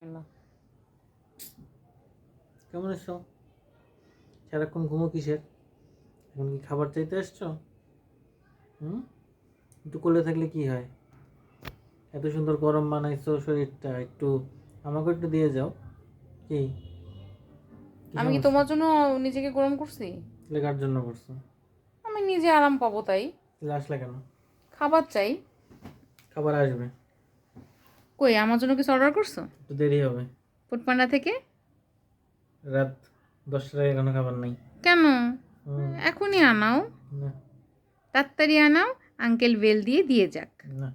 না কেমন আছো? সারাক্ষণ ঘুমো কিসের? এখন কি খাবার চাইতে আসছো? একটু কোলে থাকলে কি হয়? এত সুন্দর গরম বানাইছো শরীরটা, একটু আমাকে একটু দিয়ে যাও। কি আমি কি তোমার জন্য নিজেকে গরম করছি? কার জন্য করছো? আমি নিজে আরাম পাবো তাই। তাহলে আসলে কেন? খাবার চাই। খাবার আসবে, কই আমার জন্য কিছু অর্ডার করছো একটু দেরি হবে। ফুডপান্ডা থেকে? রাত 10টায় এখনো খাবার নাই। কেন? হুম, এখনই আনাও, না তাড়াতাড়ি আনাও, আঙ্কেল বেল দিয়ে দিয়ে যাক। না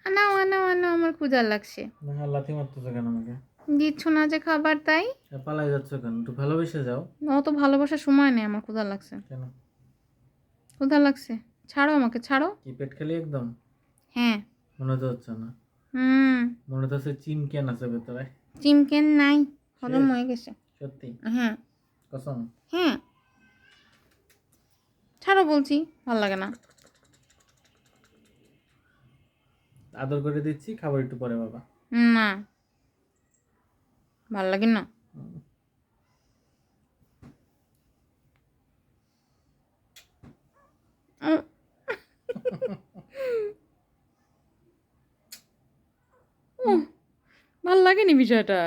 আনাও আনাও আনাও, আমার ক্ষুধা লাগছে। না, লাথি মারতেছো কেন আমাকে? দিচ্ছ না যে খাবার তাই। পালাই যাচ্ছ কেন? একটু ভালোবেসে যাও। অত ভালোবাসার সময় নেই, আমার ক্ষুধা লাগছে। কেন? ক্ষুধা লাগছে, ছাড়ো আমাকে, ছাড়ো। কি পেট খালি একদম? হ্যাঁ। মনে তো হচ্ছে না। হুম। মনে তো হচ্ছে চিমকেন আছে ভেতরে। চিমকেন নাই, হজম শেষ? হয়ে গেছে। সত্যি? হ্যাঁ। কসম? হ্যাঁ, ছাড়ো বলছি, ভাল লাগে না। আদর করে দিচ্ছি, খাবার একটু পরে বাবা। না, ভাল লাগে না। ভাল লাগেনি বিষয়টা।